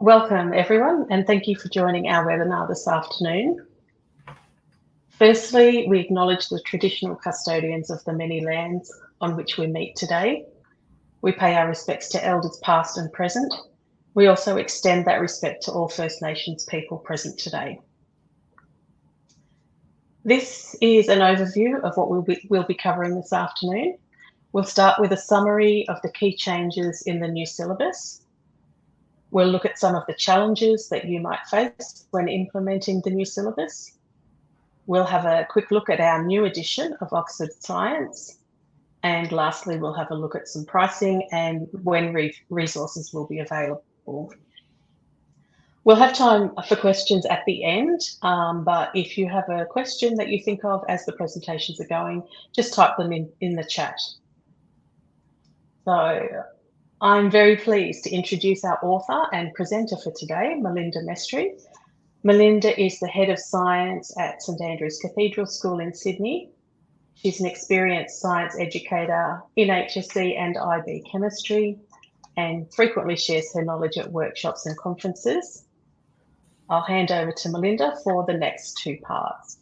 Welcome everyone, and thank you for joining our webinar this afternoon. Firstly, we acknowledge the traditional custodians of the many lands on which we meet today. We pay our respects to elders past and present. We also extend that respect to all First Nations people present today. This is an overview of what we'll be covering this afternoon. We'll start with a summary of the key changes in the new syllabus. We'll look at some of the challenges that you might face when implementing the new syllabus. We'll have a quick look at our new edition of Oxford Science. And lastly, we'll have a look at some pricing and when resources will be available. We'll have time for questions at the end, but if you have a question that you think of as the presentations are going, just type them in the chat. So I'm very pleased to introduce our author and presenter for today, Melinda Mestry. Melinda is the Head of Science at St Andrew's Cathedral School in Sydney. She's an experienced science educator in HSC and IB chemistry and frequently shares her knowledge at workshops and conferences. I'll hand over to Melinda for the next two parts.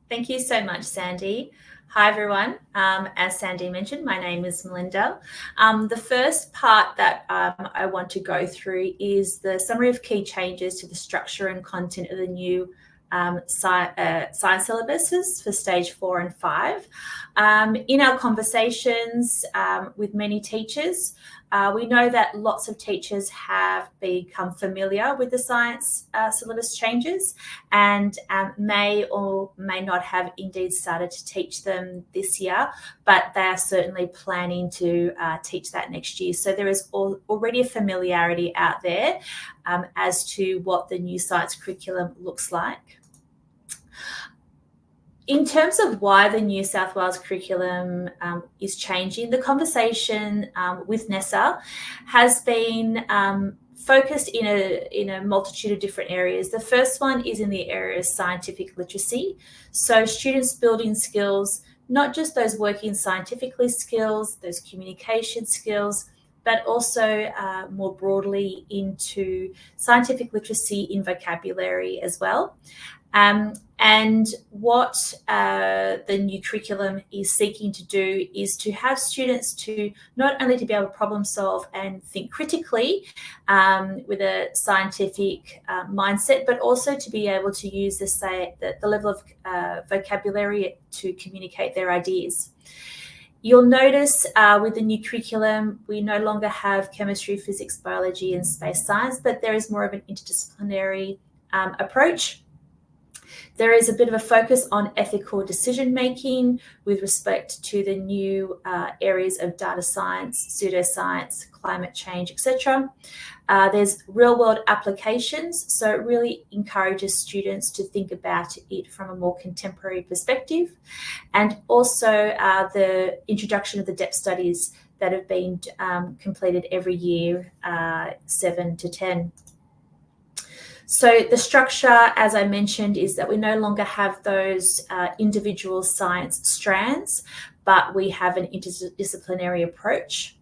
Thank you so much, Sandy. Hi, everyone. As Sandy mentioned, my name is Melinda. The first part that I want to go through is the summary of key changes to the structure and content of the new science syllabuses for stage 4 and 5. In our conversations with many teachers, we know that lots of teachers have become familiar with the science syllabus changes and may or may not have indeed started to teach them this year, but they are certainly planning to teach that next year. So there is already a familiarity out there as to what the new science curriculum looks like. In terms of why the New South Wales curriculum is changing, the conversation with NSW has been focused in a multitude of different areas. The first one is in the area of scientific literacy. So students building skills, not just those working scientifically skills, those communication skills, but also more broadly into scientific literacy in vocabulary as well. And what the new curriculum is seeking to do is to have students to not only to be able to problem solve and think critically with a scientific mindset, but also to be able to use the level of vocabulary to communicate their ideas. You'll notice with the new curriculum, we no longer have chemistry, physics, biology, and space science, but there is more of an interdisciplinary approach. There is a bit of a focus on ethical decision-making with respect to the new areas of data science, pseudoscience, climate change, etc. There's real-world applications, so it really encourages students to think about it from a more contemporary perspective. And also the introduction of the depth studies that have been completed every year, 7 to 10. So the structure, as I mentioned, is that we no longer have those individual science strands, but we have an interdisciplinary approach.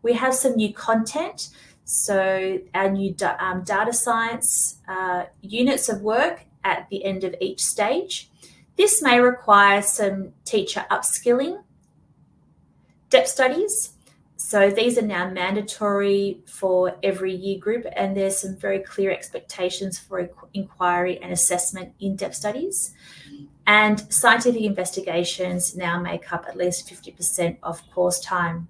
We have some new content. So our new data science units of work at the end of each stage. This may require some teacher upskilling, depth studies. So these are now mandatory for every year group, and there's some very clear expectations for inquiry and assessment in depth studies. And scientific investigations now make up at least 50% of course time.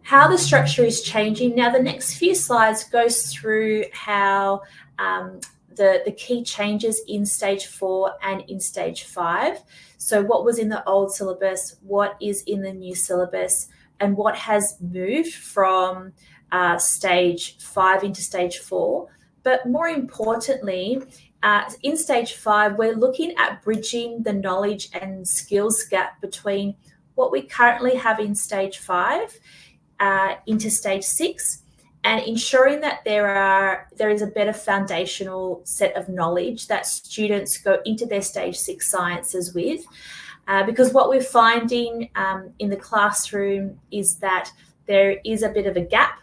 How the structure is changing. Now, the next few slides goes through how the key changes in stage 4 and in stage 5. So what was in the old syllabus, what is in the new syllabus, and what has moved from stage 5 into stage 4. But more importantly, in stage 5, we're looking at bridging the knowledge and skills gap between what we currently have in stage 5 into stage 6, and ensuring that there is a better foundational set of knowledge that students go into their stage 6 sciences with. Because what we're finding in the classroom is that there is a bit of a gap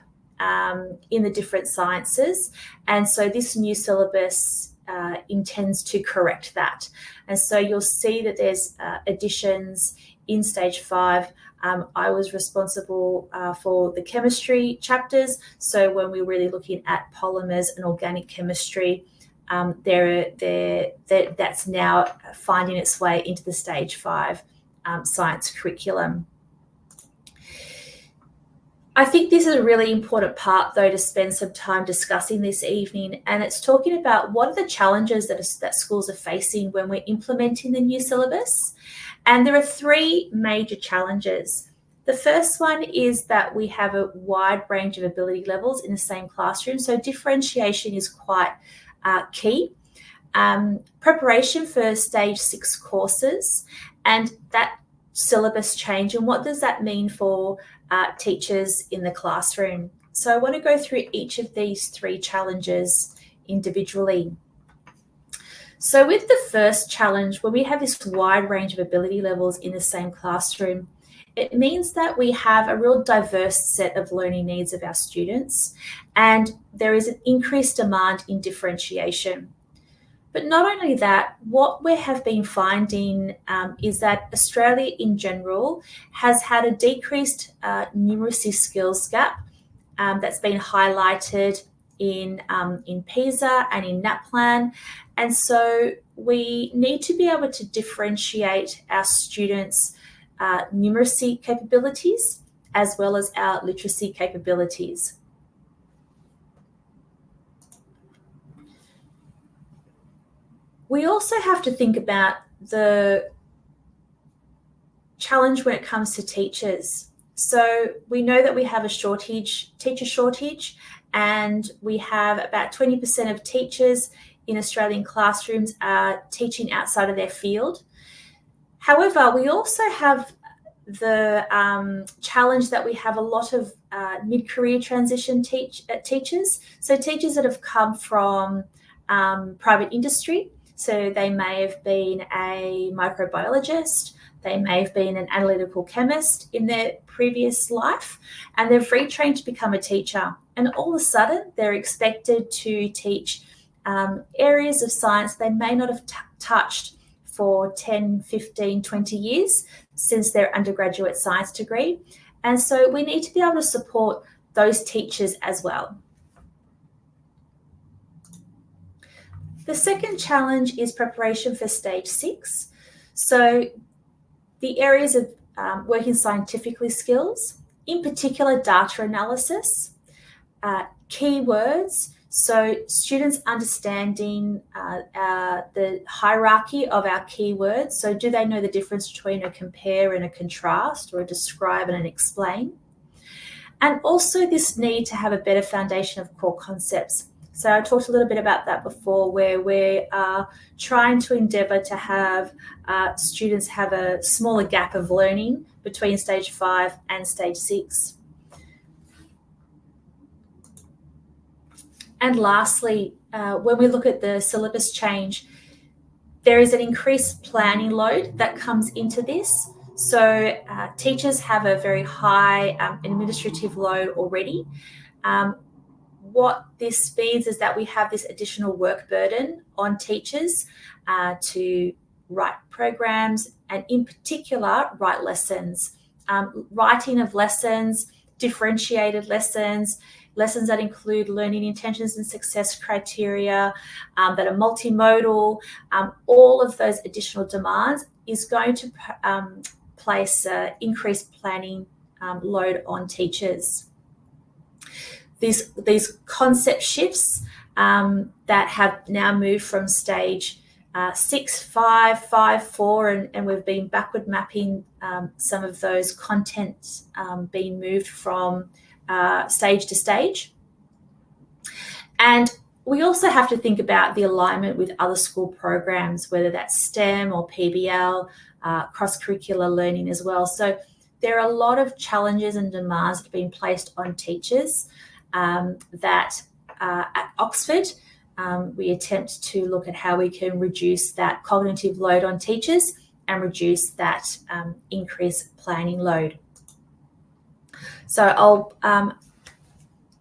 in the different sciences. And so this new syllabus intends to correct that. And so you'll see that there's additions in stage 5. I was responsible for the chemistry chapters. So when we're really looking at polymers and organic chemistry, that's now finding its way into the stage 5 science curriculum. I think this is a really important part, though, to spend some time discussing this evening, and it's talking about what are the challenges that schools are facing when we're implementing the new syllabus. And there are 3 major challenges. The first one is that we have a wide range of ability levels in the same classroom, so differentiation is quite key. Preparation for stage 6 courses and that syllabus change, and what does that mean for teachers in the classroom. So I want to go through each of these 3 challenges individually. So with the first challenge, when we have this wide range of ability levels in the same classroom, it means that we have a real diverse set of learning needs of our students, and there is an increased demand in differentiation. But not only that, what we have been finding is that Australia in general has had a decreased numeracy skills gap that's been highlighted in PISA and in NAPLAN. And so we need to be able to differentiate our students' numeracy capabilities as well as our literacy capabilities. We also have to think about the challenge when it comes to teachers. So we know that we have a teacher shortage, and we have about 20% of teachers in Australian classrooms are teaching outside of their field. However, we also have the challenge that we have a lot of mid-career transition teachers. So teachers that have come from private industry. So they may have been a microbiologist, they may have been an analytical chemist in their previous life, and they've retrained to become a teacher. And all of a sudden, they're expected to teach areas of science they may not have touched for 10, 15, 20 years since their undergraduate science degree. And so we need to be able to support those teachers as well. The second challenge is preparation for stage 6. So the areas of working scientifically skills, in particular data analysis, keywords, so students understanding the hierarchy of our keywords. So do they know the difference between a compare and a contrast, or a describe and an explain? And also this need to have a better foundation of core concepts. So I talked a little bit about that before, where we are trying to endeavour to have students have a smaller gap of learning between stage 5 and stage 6. And lastly, when we look at the syllabus change, there is an increased planning load that comes into this. So teachers have a very high administrative load already. What this means is that we have this additional work burden on teachers to write programs, and in particular, write lessons. Writing of lessons, differentiated lessons, lessons that include learning intentions and success criteria, that are multimodal, all of those additional demands is going to place increased planning load on teachers. These concept shifts that have now moved from stage 6, 5, 5, 4, and we've been backward mapping some of those contents being moved from stage to stage. And we also have to think about the alignment with other school programs, whether that's STEM or PBL, cross-curricular learning as well. So there are a lot of challenges and demands that have been placed on teachers that at Oxford, we attempt to look at how we can reduce that cognitive load on teachers and reduce that increased planning load. So I'll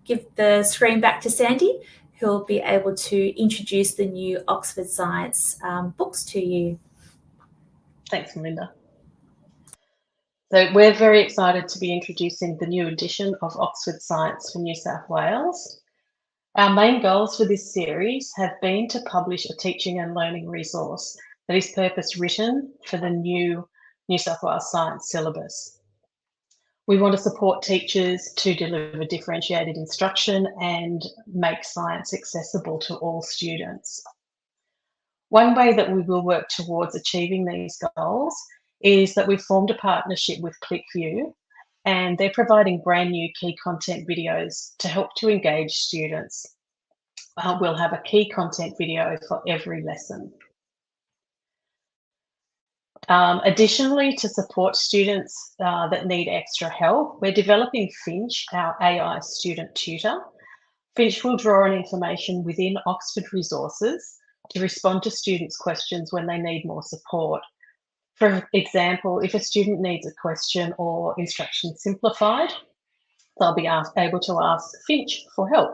give the screen back to Sandy, who'll be able to introduce the new Oxford Science books to you. Thanks, Melinda. So we're very excited to be introducing the new edition of Oxford Science for New South Wales. Our main goals for this series have been to publish a teaching and learning resource that is purpose-written for the new New South Wales Science Syllabus. We want to support teachers to deliver differentiated instruction and make science accessible to all students. One way that we will work towards achieving these goals is that we've formed a partnership with ClickView, and they're providing brand new key content videos to help to engage students. We'll have a key content video for every lesson. Additionally, to support students that need extra help, we're developing Finch, our AI student tutor. Finch will draw on information within Oxford resources to respond to students' questions when they need more support. For example, if a student needs a question or instruction simplified, they'll be able to ask Finch for help.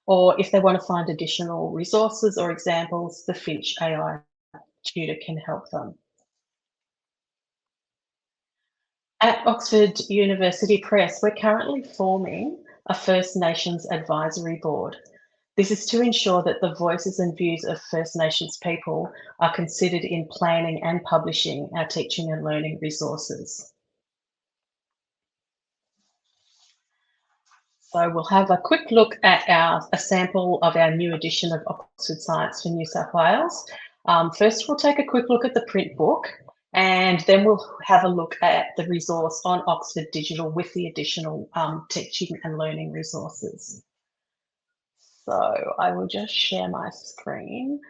Or if they want to find additional resources or examples, the Finch AI tutor can help them. At Oxford University Press, we're currently forming a First Nations Advisory Board. This is to ensure that the voices and views of First Nations people are considered in planning and publishing our teaching and learning resources. So we'll have a quick look at a sample of our new edition of Oxford Science for New South Wales. First, we'll take a quick look at the print book, and then we'll have a look at the resource on Oxford Digital with the additional teaching and learning resources. So I will just share my screen.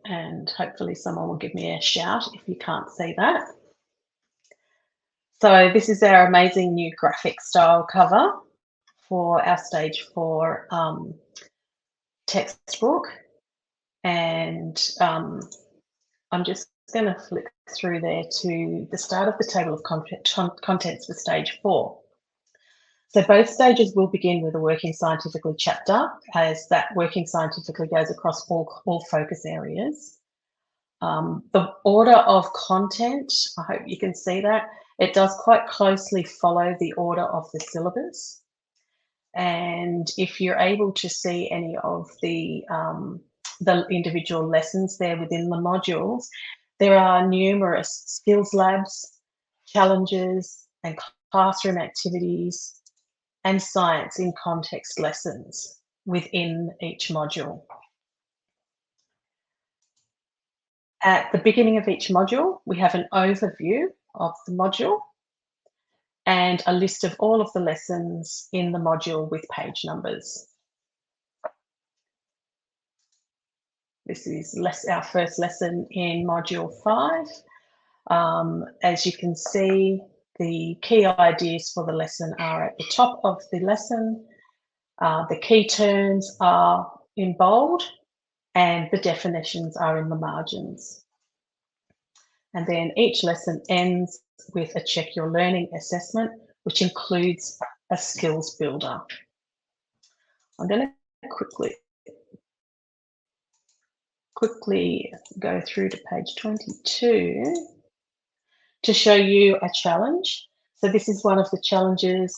And hopefully someone will give me a shout if you can't see that. So this is our amazing new graphic style cover for our stage 4 textbook. And I'm just going to flick through there to the start of the table of contents for stage 4. So both stages will begin with a working scientifically chapter, as that working scientifically goes across all focus areas. The order of content, I hope you can see that, it does quite closely follow the order of the syllabus. And if you're able to see any of the individual lessons there within the modules, there are numerous skills labs, challenges, and classroom activities, and science in context lessons within each module. At the beginning of each module, we have an overview of the module and a list of all of the lessons in the module with page numbers. This is our first lesson in module 5. As you can see, the key ideas for the lesson are at the top of the lesson. The key terms are in bold and the definitions are in the margins. And then each lesson ends with a check your learning assessment, which includes a skills builder. I'm going to quickly go through to page 22 to show you a challenge. So this is one of the challenges.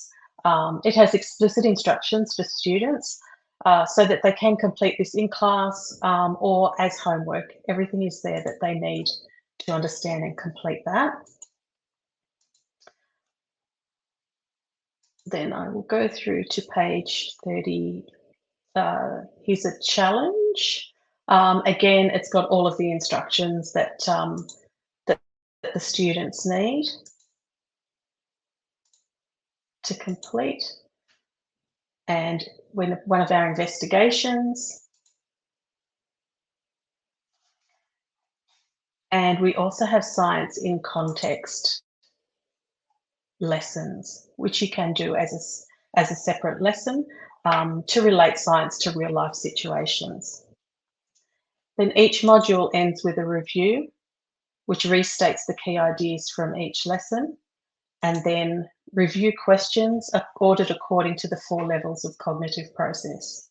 It has explicit instructions for students so that they can complete this in class or as homework. Everything is there that they need to understand and complete that. Then I will go through to page 30. Here's a challenge. Again, it's got all of the instructions that the students need to complete. And one of our investigations. And we also have science in context lessons, which you can do as a separate lesson. to relate science to real life situations. Then each module ends with a review, which restates the key ideas from each lesson, and then review questions are ordered according to the 4 levels of cognitive process.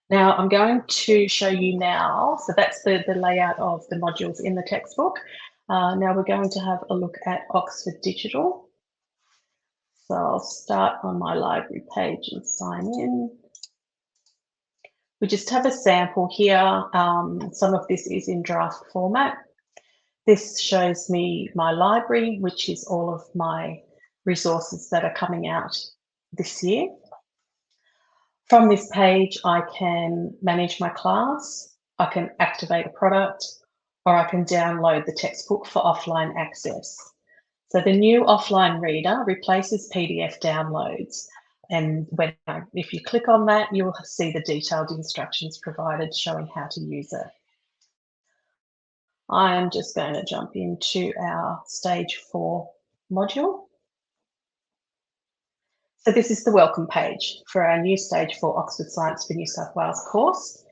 Now I'm going to show you now, so that's the layout of the modules in the textbook. Now we're going to have a look at Oxford Digital. So I'll start on my library page and sign in. We just have a sample here. Some of this is in draft format. This shows me my library, which is all of my resources that are coming out this year. From this page, I can manage my class, I can activate a product, or I can download the textbook for offline access. So the new offline reader replaces PDF downloads. And if you click on that, you'll see the detailed instructions provided showing how to use it. I am just going to jump into our Stage 4 module. So this is the welcome page for our new Stage 4 Oxford Science for New South Wales course.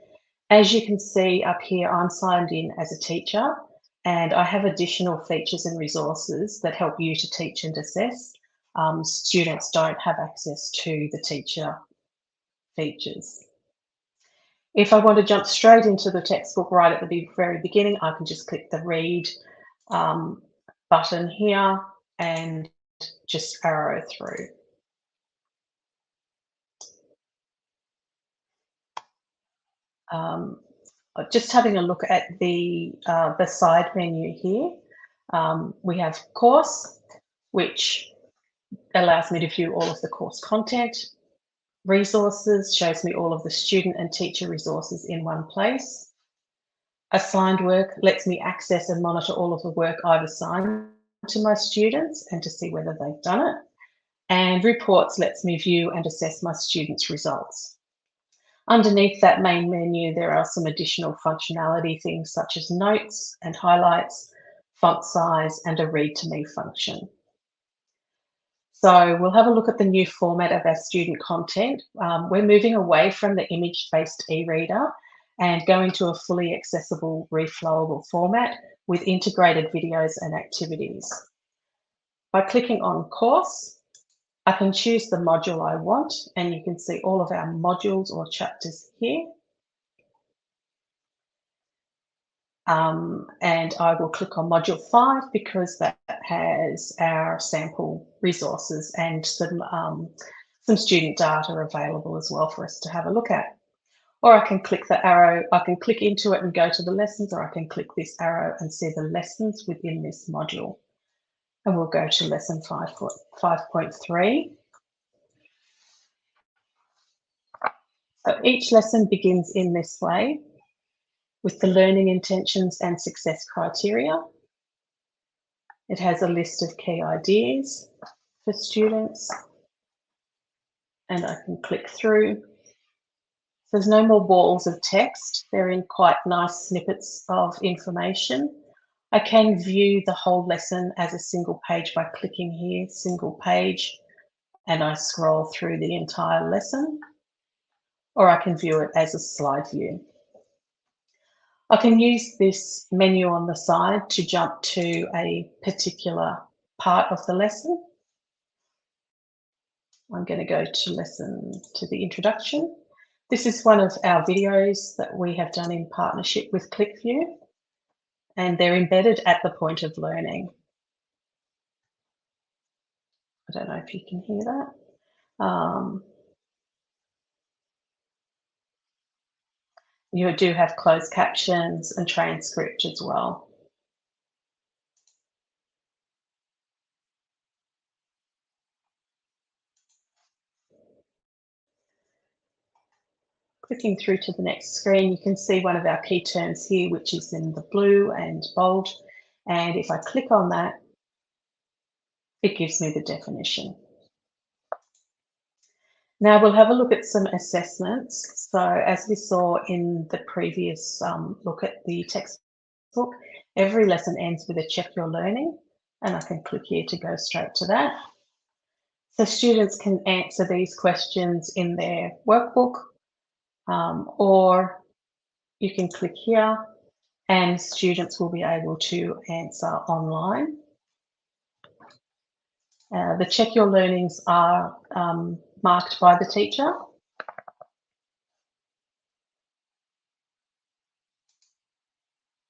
As you can see up here, I'm signed in as a teacher, and I have additional features and resources that help you to teach and assess. Students don't have access to the teacher features. If I want to jump straight into the textbook right at the very beginning, I can just click the read button here and just arrow through. Just having a look at the side menu here, we have course, which allows me to view all of the course content. Resources shows me all of the student and teacher resources in one place. Assigned work lets me access and monitor all of the work I've assigned to my students and to see whether they've done it. And reports lets me view and assess my students' results. Underneath that main menu, there are some additional functionality things such as notes and highlights, font size, and a read to me function. So we'll have a look at the new format of our student content. We're moving away from the image-based e-reader and going to a fully accessible, reflowable format with integrated videos and activities. By clicking on course, I can choose the module I want, and you can see all of our modules or chapters here. And I will click on module 5 because that has our sample resources and some student data available as well for us to have a look at. Or I can click the arrow, I can click into it and go to the lessons, or I can click this arrow and see the lessons within this module. And we'll go to lesson 5.3. So each lesson begins in this way with the learning intentions and success criteria. It has a list of key ideas for students, and I can click through. There's no more walls of text. They're in quite nice snippets of information. I can view the whole lesson as a single page by clicking here, single page, and I scroll through the entire lesson, or I can view it as a slide view. I can use this menu on the side to jump to a particular part of the lesson. I'm going to go to the introduction. This is one of our videos that we have done in partnership with ClickView, and they're embedded at the point of learning. I don't know if you can hear that. You do have closed captions and transcript as well. Clicking through to the next screen, you can see one of our key terms here, which is in the blue and bold. And if I click on that, it gives me the definition. Now we'll have a look at some assessments. So as we saw in the previous look at the textbook, every lesson ends with a check your learning, and I can click here to go straight to that. So students can answer these questions in their workbook, or you can click here and students will be able to answer online. The check your learnings are marked by the teacher.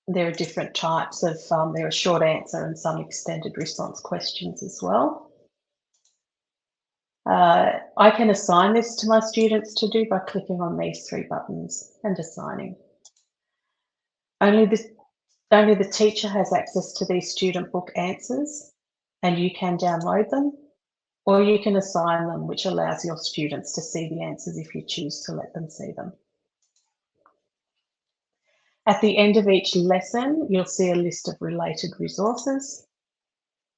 There are different types of, there are short answer and some extended response questions as well. I can assign this to my students to do by clicking on these three buttons and assigning. Only the teacher has access to these student book answers, and you can download them, or you can assign them, which allows your students to see the answers if you choose to let them see them. At the end of each lesson, you'll see a list of related resources,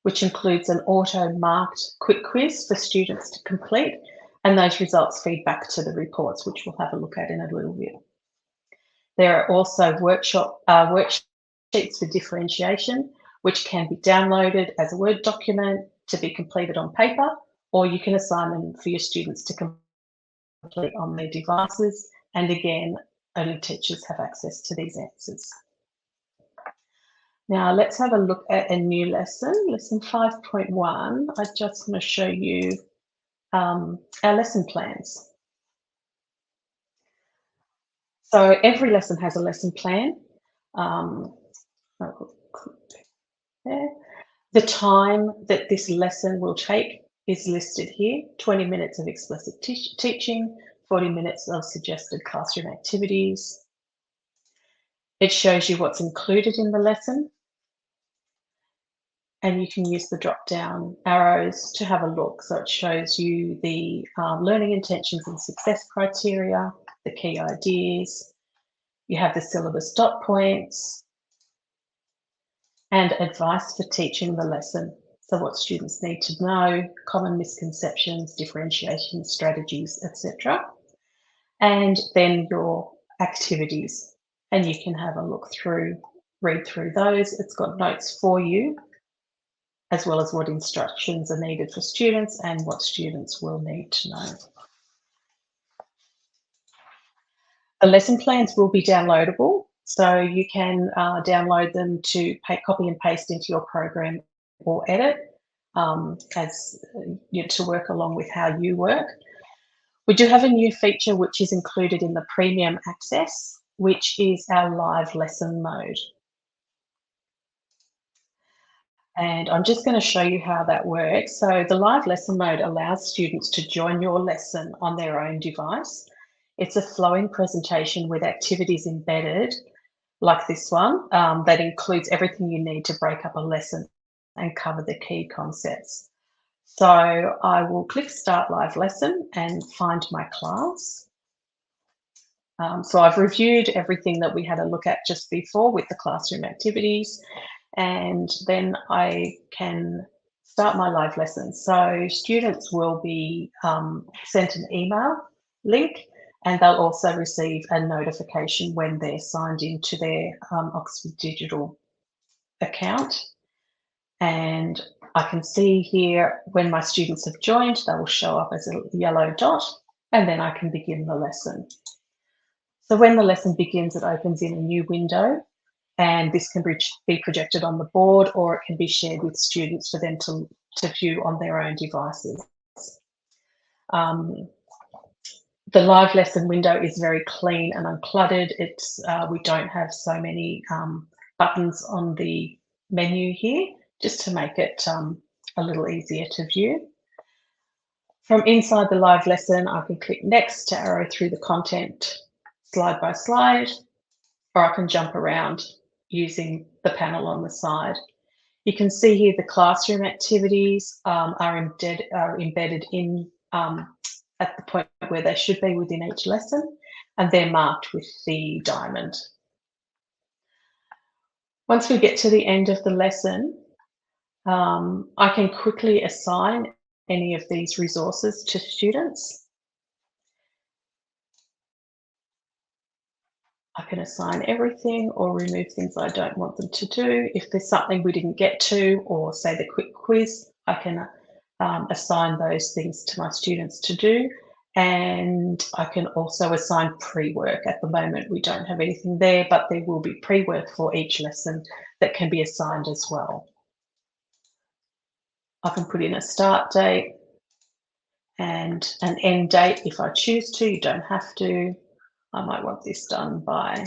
which includes an auto-marked quick quiz for students to complete, and those results feed back to the reports, which we'll have a look at in a little bit. There are also worksheets for differentiation, which can be downloaded as a Word document to be completed on paper, or you can assign them for your students to complete on their devices. And again, only teachers have access to these answers. Now let's have a look at a new lesson, lesson 5.1. I just want to show you our lesson plans. So every lesson has a lesson plan. The time that this lesson will take is listed here: 20 minutes of explicit teaching, 40 minutes of suggested classroom activities. It shows you what's included in the lesson, and you can use the drop-down arrows to have a look. So it shows you the learning intentions and success criteria, the key ideas. You have the syllabus dot points and advice for teaching the lesson. So what students need to know, common misconceptions, differentiation strategies, etc. And then your activities. And you can have a look through, read through those. It's got notes for you, as well as what instructions are needed for students and what students will need to know. The lesson plans will be downloadable, so you can download them to copy and paste into your program or edit to work along with how you work. We do have a new feature which is included in the premium access, which is our live lesson mode. And I'm just going to show you how that works. So the live lesson mode allows students to join your lesson on their own device. It's a flowing presentation with activities embedded, like this one, that includes everything you need to break up a lesson and cover the key concepts. So I will click Start Live Lesson and find my class. So I've reviewed everything that we had a look at just before with the classroom activities, and then I can start my live lesson. So students will be sent an email link, and they'll also receive a notification when they're signed into their Oxford Digital account. And I can see here when my students have joined, they will show up as a yellow dot, and then I can begin the lesson. So when the lesson begins, it opens in a new window, and this can be projected on the board, or it can be shared with students for them to view on their own devices. The live lesson window is very clean and uncluttered. We don't have so many buttons on the menu here, just to make it a little easier to view. From inside the live lesson, I can click next to arrow through the content slide by slide, or I can jump around using the panel on the side. You can see here the classroom activities are embedded in at the point where they should be within each lesson, and they're marked with the diamond. Once we get to the end of the lesson, I can quickly assign any of these resources to students. I can assign everything or remove things I don't want them to do. If there's something we didn't get to, or say the quick quiz, I can assign those things to my students to do. And I can also assign pre-work. At the moment, we don't have anything there, but there will be pre-work for each lesson that can be assigned as well. I can put in a start date and an end date if I choose to. You don't have to. I might want this done by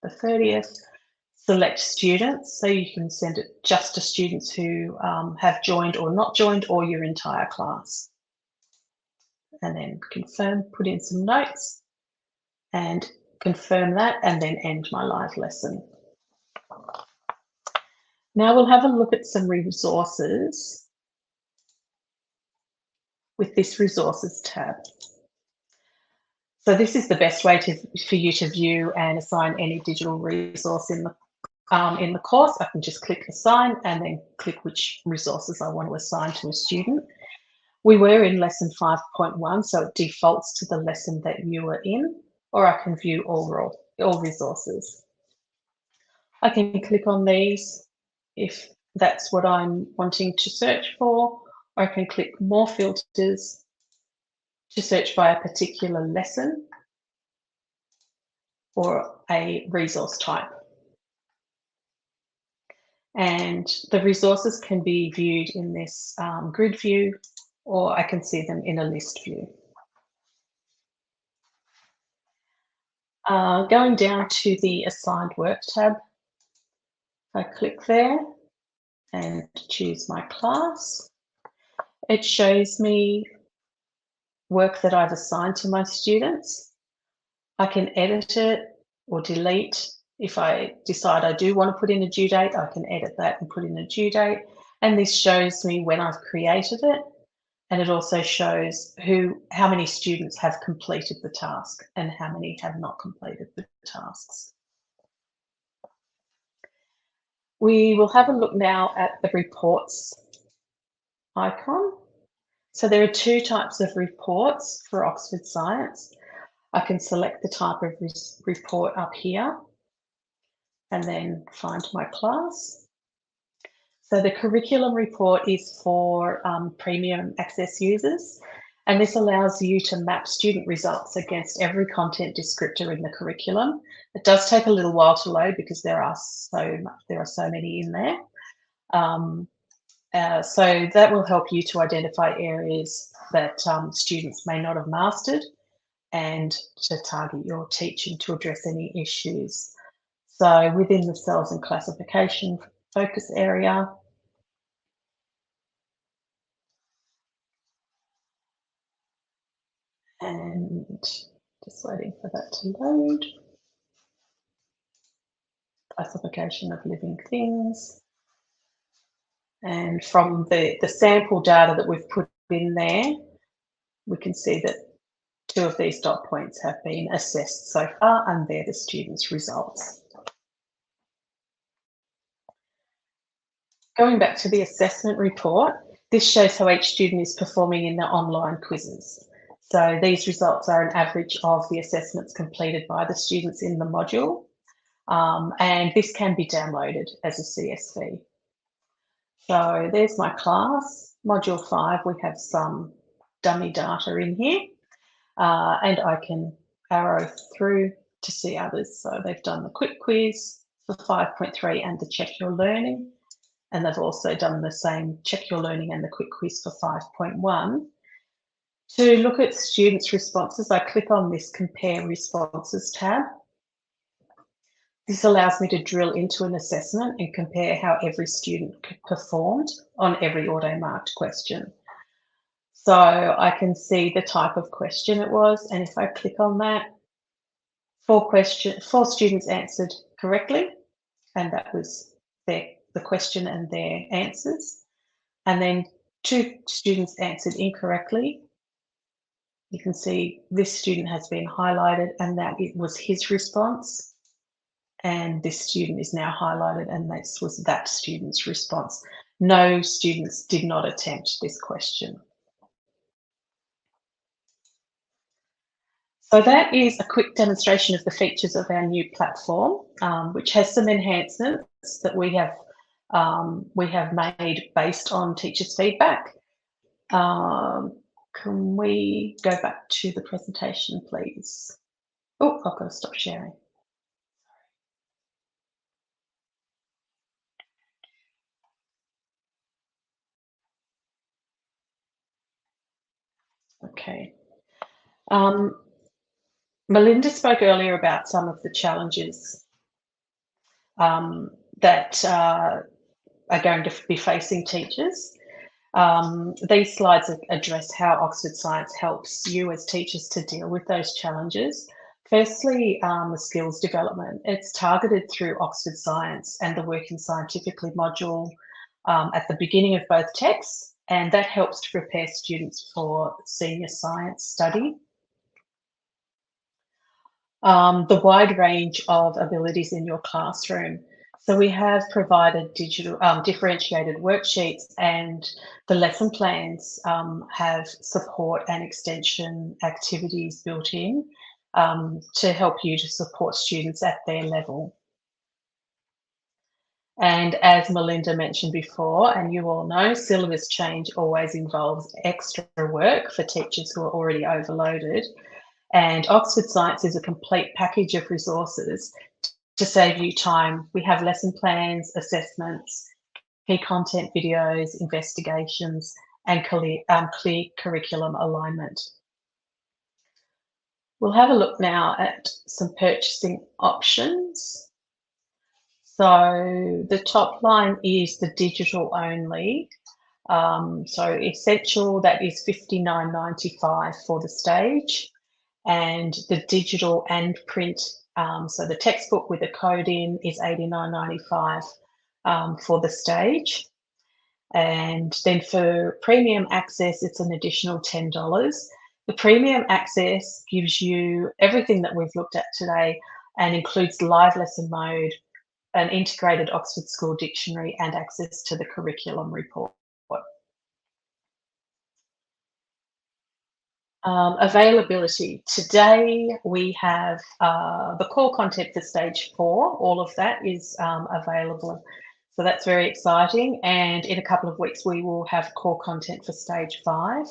the 30th. Select students, so you can send it just to students who have joined or not joined, or your entire class. And then confirm, put in some notes and confirm that, and then end my live lesson. Now we'll have a look at some resources with this resources tab. So this is the best way for you to view and assign any digital resource in the course. I can just click assign and then click which resources I want to assign to a student. We were in lesson 5.1, so it defaults to the lesson that you are in, or I can view all resources. I can click on these if that's what I'm wanting to search for, or I can click more filters to search by a particular lesson or a resource type. And the resources can be viewed in this grid view, or I can see them in a list view. Going down to the assigned work tab, I click there and choose my class. It shows me work that I've assigned to my students. I can edit it or delete. If I decide I do want to put in a due date, I can edit that and put in a due date. And this shows me when I've created it. And it also shows how many students have completed the task and how many have not completed the tasks. We will have a look now at the reports icon. So there are two types of reports for Oxford Science. I can select the type of report up here and then find my class. So the curriculum report is for premium access users, and this allows you to map student results against every content descriptor in the curriculum. It does take a little while to load because there are so many in there. So that will help you to identify areas that students may not have mastered and to target your teaching to address any issues. So within the cells and classification focus area, and just waiting for that to load. Classification of living things. And from the sample data that we've put in there, we can see that 2 of these dot points have been assessed so far, and they're the students' results. Going back to the assessment report, this shows how each student is performing in their online quizzes. So these results are an average of the assessments completed by the students in the module, and this can be downloaded as a CSV. So there's my class, module 5, we have some dummy data in here, and I can arrow through to see others. So they've done the quick quiz for 5.3 and the check your learning, and they've also done the same check your learning and the quick quiz for 5.1. To look at students' responses, I click on this compare responses tab. This allows me to drill into an assessment and compare how every student performed on every auto-marked question. So I can see the type of question it was, and if I click on that, 4 students answered correctly, and that was the question and their answers. And then 2 students answered incorrectly. You can see this student has been highlighted and that it was his response. And this student is now highlighted and this was that student's response. No students did not attempt this question. So that is a quick demonstration of the features of our new platform, which has some enhancements that we have made based on teachers' feedback. Can we go back to the presentation, please? Oh, I've got to stop sharing. Okay. Melinda spoke earlier about some of the challenges that are going to be facing teachers. These slides address how Oxford Science helps you as teachers to deal with those challenges. Firstly, the skills development. It's targeted through Oxford Science and the Working Scientifically module at the beginning of both texts, and that helps to prepare students for senior science study. The wide range of abilities in your classroom. So we have provided digital differentiated worksheets, and the lesson plans have support and extension activities built in to help you to support students at their level. And as Melinda mentioned before, and you all know, syllabus change always involves extra work for teachers who are already overloaded. And Oxford Science is a complete package of resources to save you time. We have lesson plans, assessments, key content videos, investigations, and clear curriculum alignment. We'll have a look now at some purchasing options. So the top line is the digital only. So essential, that is $59.95 for the stage, and the digital and print, so the textbook with the code in is $89.95 for the stage. And then for premium access, it's an additional $10. The premium access gives you everything that we've looked at today and includes live lesson mode, an integrated Oxford School Dictionary, and access to the curriculum report. Availability. Today we have the core content for stage 4. All of that is available. So that's very exciting. And in a couple of weeks, we will have core content for stage 5.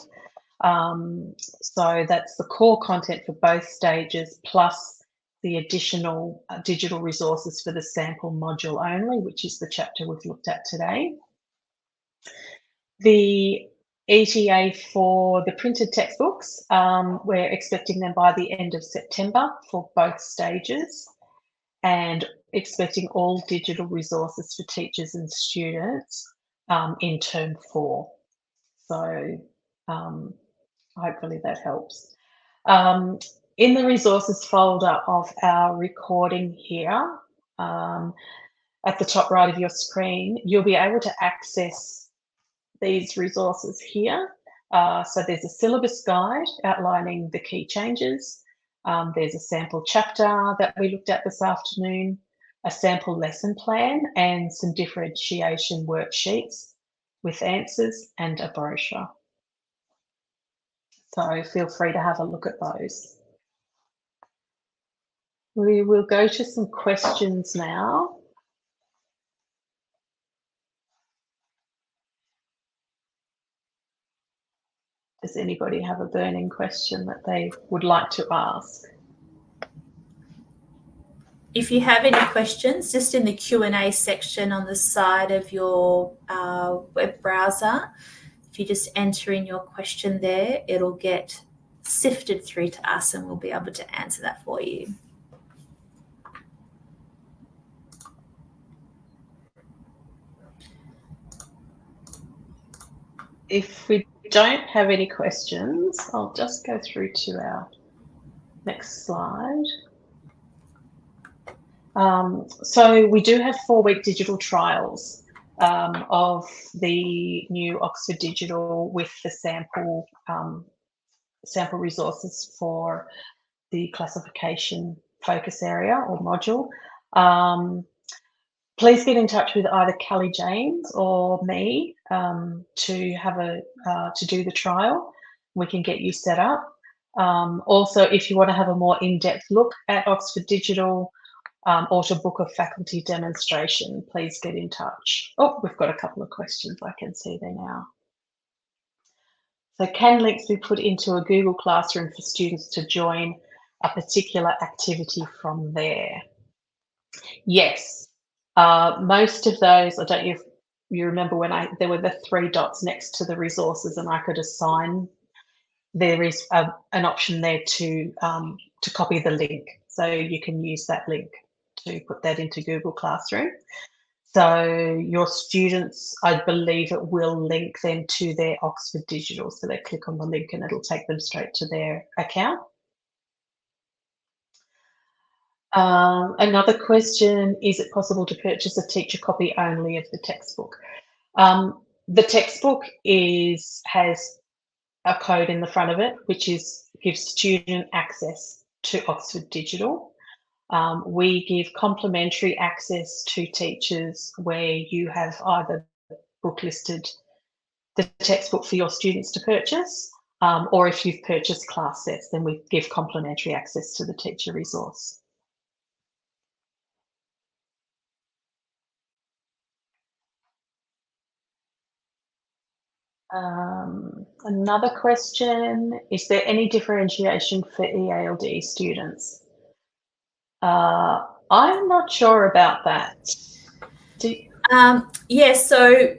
So that's the core content for both stages, plus the additional digital resources for the sample module only, which is the chapter we've looked at today. The ETA for the printed textbooks, we're expecting them by the end of September for both stages, and expecting all digital resources for teachers and students in term 4. So hopefully that helps. In the resources folder of our recording here, at the top right of your screen, you'll be able to access these resources here. So there's a syllabus guide outlining the key changes. There's a sample chapter that we looked at this afternoon, a sample lesson plan, and some differentiation worksheets with answers and a brochure. So feel free to have a look at those. We will go to some questions now. Does anybody have a burning question that they would like to ask? If you have any questions, just in the Q&A section on the side of your web browser, if you just enter in your question there, it'll get sifted through to us and we'll be able to answer that for you. If we don't have any questions, I'll just go through to our next slide. So we do have 4-week digital trials of the new Oxford Digital with the sample resources for the classification focus area or module. Please get in touch with either Kelly James or me to have to do the trial. We can get you set up. Also, if you want to have a more in-depth look at Oxford Digital or to book a faculty demonstration, please get in touch. Oh, we've got a couple of questions I can see there now. So can links be put into a Google Classroom for students to join a particular activity from there? Yes. Most of those, I don't know if you remember when there were the 3 dots next to the resources and I could assign, there is an option there to copy the link. So you can use that link to put that into Google Classroom. So your students, I believe it will link them to their Oxford Digital. So they click on the link and it'll take them straight to their account. Another question, is it possible to purchase a teacher copy only of the textbook? The textbook has a code in the front of it, which gives student access to Oxford Digital. We give complimentary access to teachers where you have either book listed the textbook for your students to purchase, or if you've purchased class sets, then we give complimentary access to the teacher resource. Another question, is there any differentiation for EALD students? I'm not sure about that. Yes, so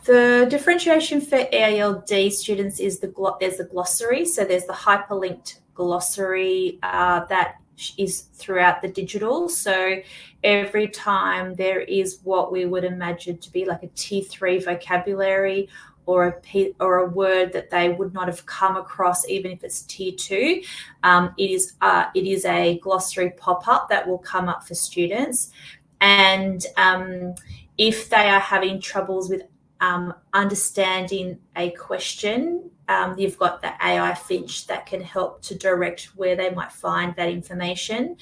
the differentiation for EALD students is there's a glossary. So there's the hyperlinked glossary that is throughout the digital. So every time there is what we would imagine to be like a T3 vocabulary or a word that they would not have come across, even if it's T2, it is a glossary pop-up that will come up for students. And if they are having troubles with understanding a question, you've got the AI Finch that can help to direct where they might find that information.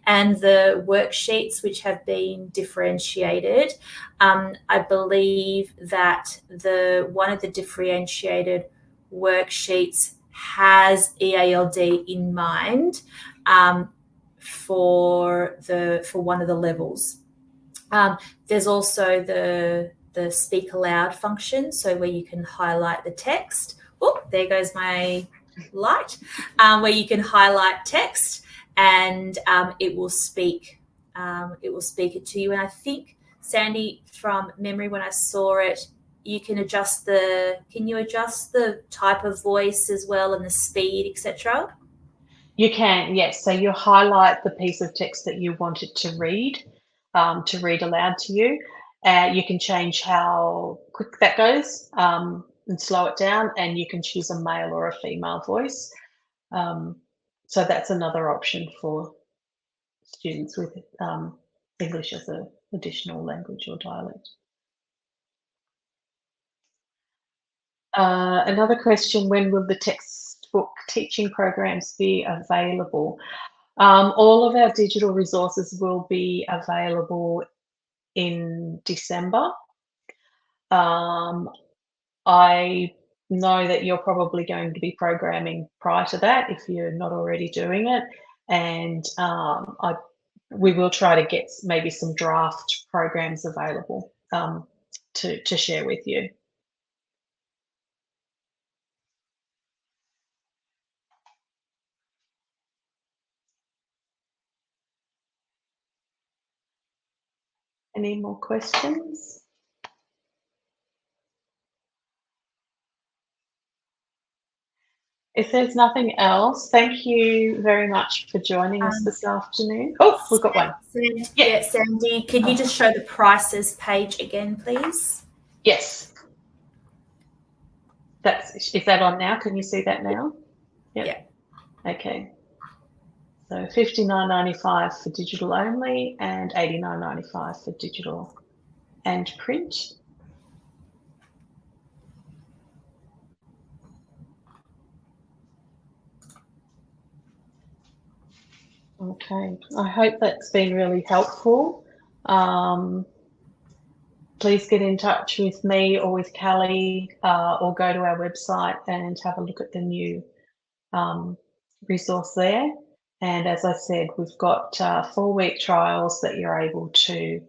And the worksheets, which have been differentiated, I believe that one of the differentiated worksheets has EALD in mind for one of the levels. There's also the speak aloud function, so where you can highlight the text. Oh, there goes my light. Where you can highlight text and it will speak it to you. And I think, Sandy, from memory, when I saw it, you can adjust the type of voice as well and the speed, etc.? You can, yes. So you highlight the piece of text that you want it to read aloud to you. You can change how quick that goes and slow it down, and you can choose a male or a female voice. So that's another option for students with English as an additional language or dialect. Another question, when will the textbook teaching programs be available? All of our digital resources will be available in December. I know that you're probably going to be programming prior to that if you're not already doing it, and we will try to get maybe some draft programs available to share with you. Any more questions? If there's nothing else, thank you very much for joining us this afternoon. Oh, we've got one. Yeah, Sandy, can you just show the prices page again, please? Yes. Is that on now? Can you see that now? Yep. Yeah. Okay. So $59.95 for digital only and $89.95 for digital and print. Okay, I hope that's been really helpful. Please get in touch with me or with Callie or go to our website and have a look at the new resource there. And as I said, we've got 4-week trials that you're able to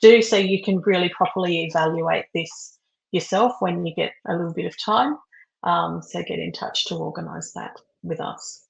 do, so you can really properly evaluate this yourself when you get a little bit of time. So get in touch to organise that with us.